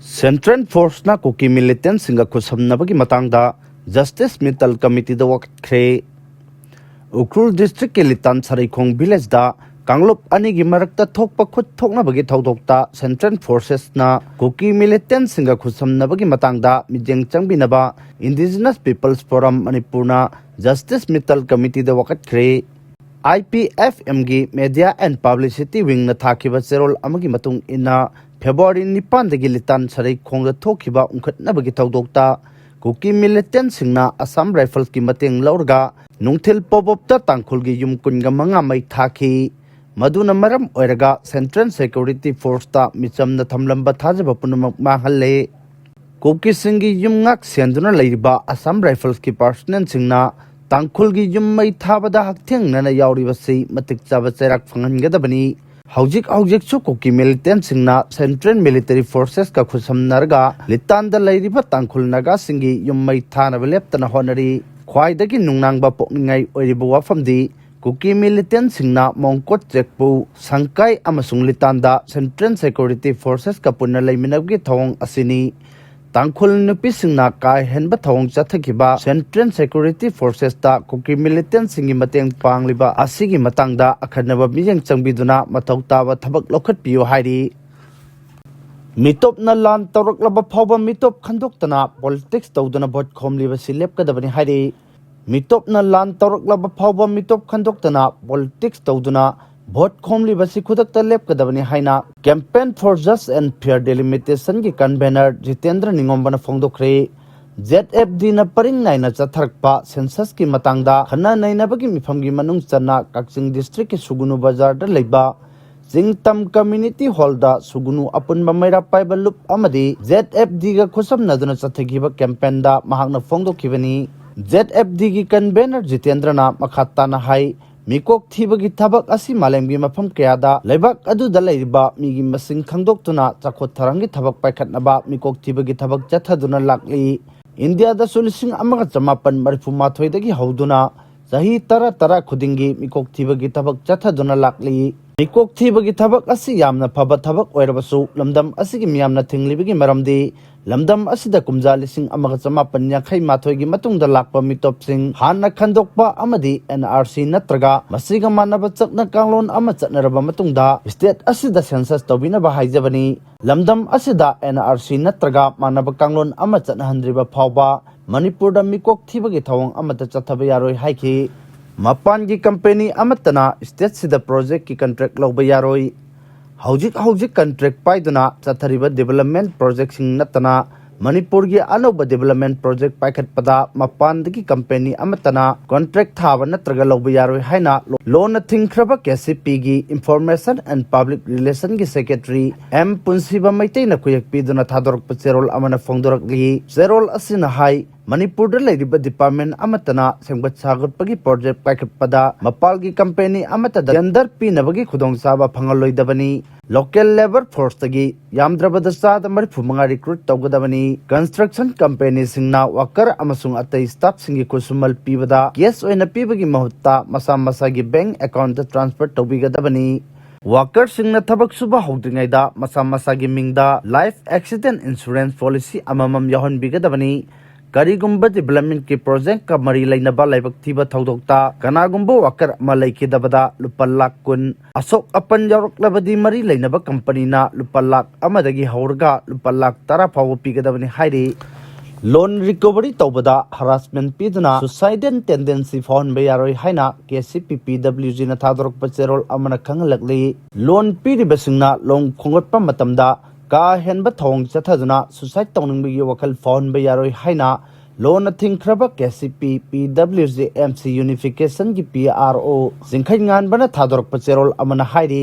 Central Force na Kuki Militantsinga Khutsamnaraga Matangda Justice Mital Committee the WAKATKHRE Ukrul District ke Militantsinga Village da Kangla anigi marakta thokpa khut thoknabagi thaudokta Central Forces na Kuki Militantsinga Khutsamnaraga Matangda mijeng changbinaba Indigenous Peoples Forum Manipur na Justice Mital Committee the WAKATKHRE IPFM gi Media and Publicity Wing na thakiba cherol amagi matung ina February 9 dagi litan sarai khongda thokiba ungkhatnabagi thaudokta Kuki Militantsinga Assam Rifles ki mateng laurga nungthil pobopta Tangkhulgi yum kunga manga Mei Thakhi maduna maram oiraga Central Security Force ta michamna thamlamba thajaba punamak mahalle Kuki singi yum ngak senduna leiriba Assam Rifles ki personnel singna Tangkhulgi yum Mei Thabada haktheng nana yauribasi matik chaba cherak phangangadabani Haujik chu Kuki Militantsinga Central Military Forces ka Khutsamnaraga litanda leiriba Tangkhulnaga singi yum Mei Thanaba leptana honari khwaidagi nungnangba pokningai oiriba wafamdi Kuki Militantsinga mongkot chekpu sangkai amasung litanda Central Security Forces ka punna leiminabgi thawong asini Tangkhul nupisingna kai henba thawong chathakiba Central Security Forces ta Kuki Militantsingi mateng pangliba asigi matangda akhanaba miyeng changbiduna mathau tawa thabak lokhat piyo hairi mitop na lan tawraklaba phawba mitop khandoktana politics tawduna vote khomliba silepkadabani hairi mitop na lan tawraklaba phawba mitop khandoktana politics tawduna vote khomli basi khudakta lepkadabani haina campaign for just and fair delimitation ki convener Jitendra Ningombana phongdokhre ZFD na paring naina chatharakpa census ki matangda khana nainabagi mifamgi manung chana Kakching district ki Sugunu bazar da leiba Jingtam community hall da Sugunu apunba maira paiba loop amadi ZFD ga khusam chathagiba campaign da mahakna phongdokhibani ZFD ki convener Jitendra na makhatta na hai Mikok thibagi thabak asi malemgi mafam kayada leibak adu da leiriba migi masing khangdoktuna chakot tharangi thabak paikhatnaba mikok thibagi thabak chathaduna lakli India da sulising amaga chamapan marifumathoi dagi hauduna sahi tara khudingi mikok thibagi thabak chathaduna lakli mikok thibagi thabak asi yamna phaba thabak oirabasu lamdam asigi miyamna thinglibagi maramdi lamdam asida kumja lising amaga chamapan yakhai mathoigi matungda lakpa mitopsing hanna khandokpa amadi NRC natraga masiga manaba chakna kanglon ama chatnaraba matungda state asida census tobina ba haijabani lamdam asida NRC natraga manaba kanglon ama chatnahandriba phawba Manipur da mikok thibagi thawang amata chathaba yaroi haiki mapan gi company amatana state sida project ki contract lawba yaroi Haujik contract paiduna chathariba development project sing natana Manipur gi anoba development project paikhat pada mapan dagi company amatana contract thaba natraga lawba yaroi haina loan thingkhraba KCP gi information and public relation gi secretary M Punsiba Maitai na kuyak piduna thadorok pacherol amana phongdorakli cherol asina hai Manipur da leiriba department amatana sengbat sagat pagi project paikhat pada mapal gi company amata tender pinabagi khudong saba phangaloidabani local labor force tagi yamdrabada sada marifumanga recruit tawgadabani construction company singna worker amasung atai staff singi kusumal pibada yes oina pibagi mahutta masa gi bank account da transfer tawbigadabani worker singna thabak suba hawdingai da masa gi mingda life accident insurance policy amamam yahon bigadabani Karigumba development ki project ka mari lainaba laibak thiba thaudokta kanagumba worker ma laikidabada lupa lakh kun asok apan yaroklabadi mari lainaba company na lupa lakh amadagi haurga lupa lakh tara phaw pigadabani hairi loan recovery tawbada harassment piduna suicidal tendency phone be yaroi haina KCP PWG na thadorok pacherol amana khangalakli loan piribasingna long khongotpa matamda ka henba thong chathaduna suicide tawningbagi wakal phone be yaroi haina loan thingkhraba KCP PWG MC unification gi PRO jingkhai ngan bana thadorok pacherol amana hairi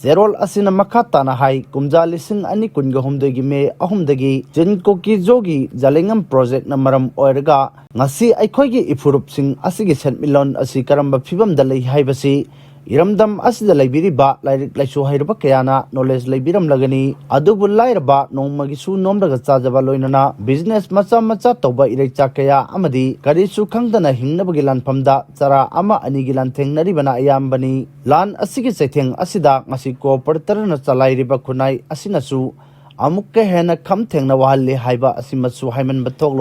zerol asina makhata na hai kumja lising ani kunga humdegi me ahumdagi jinko ki jogi jalengam project na maram oirga ngasi aikhoigi ifurup sing asigi senmilon asi karamba phibam dalai haibasi Iramdam asida laibiriba lairik laisu hairaba kayana knowledge laibiram lagani adubu lairaba nongmagi su nomraga chajaba loinana business macha tawba irecha kaya amadi karisu khangdana hingnabagi lanphamda chara ama anigi lan thengnaribana ayambani lan asigi chaitheng asida ngasi cooperator na chalairiba khunai asinasu amuk ke hena kham thengna wahali haiba asimasu haiman batok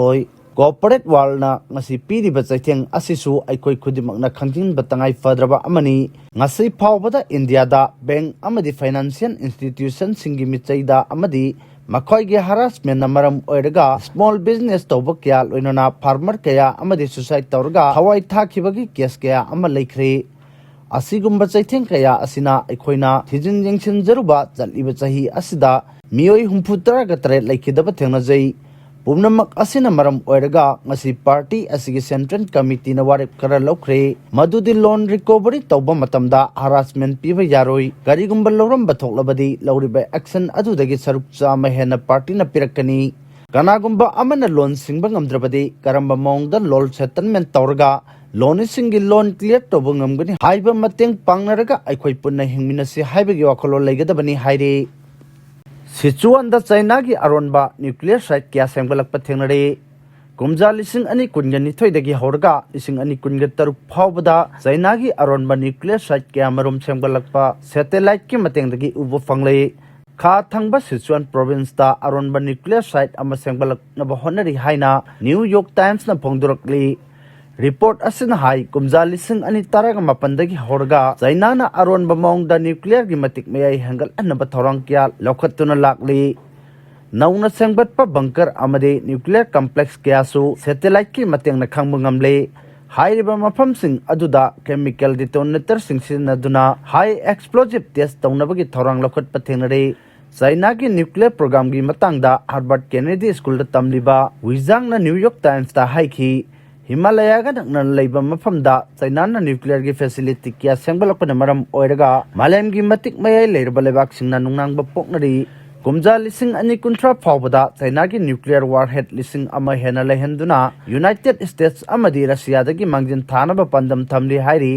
corporate world na ngasi piri ba chaitheng asisu aikoi khudimak na khangjin batangai fadraba amani ngasi phawbada India da bank amadi financial institution singi michaida amadi makhoi ge harassment na maram oiraga small business toba kya loinona farmer kaya amadi suicide tawraga hawai thakhibagi case kaya ama leikhre asigumba chaitheng kaya asina aikoina thijin jengsin jaruba chaliba chahi asida mioi humphutara ga tare laikhidaba thengna jai Pumnamak asina maram oiraga ngasi party asigi central committee na warip kara lokre madudi loan recovery tawba matamda harassment piba yaroi garigumba loram bathoklabadi lauriba action adudagi saruk chama hena party na pirakani kanagumba amana loan singba ngamdrabadi karamba mongda loan settlement tawraga loan singi loan clear tawba ngamgani haiba mateng pangnaraga aikoi punna hingminasi haibagi wakholo leigadabani haire Sichuan da China gi aronba nuclear site kya sengbalak pathengnare kumja lising ani kungani thoidagi horga lising ani kunga taruk phawbada China gi aronba nuclear site kya marum sengbalakpa satellite ki matengdagi ubo fangle kha thangba Sichuan province da aronba nuclear site ama sengbalak na bahonari haina New York Times na phongdurakli report asina hai kumja lising ani taraga mapandagi horga China na aron bamong da nuclear gi matik mayai hangal anaba thorang kya lokhatuna lakli nauna sengbat pa bunker amade nuclear complex kya su satellite ki mateng na khangbu ngamle hairiba mafam sing aduda chemical detonator sing sinaduna high explosive test tawnabagi thorang lokhat pathenare China ki nuclear program gi matangda Harvard Kennedy School da tamliba Wijang na New York Times ta haiki Himalaya ga naknan leiba mafamda China na nuclear gi facility kya sengbalakpa na maram oiraga malem gi matik mayai leirba lebak singna nungnang ba poknari kumja lising ani kuntra phawbada China gi nuclear warhead lising ama hena lehenduna United States amadi Russia dagi mangjin thana ba pandam thamli hairi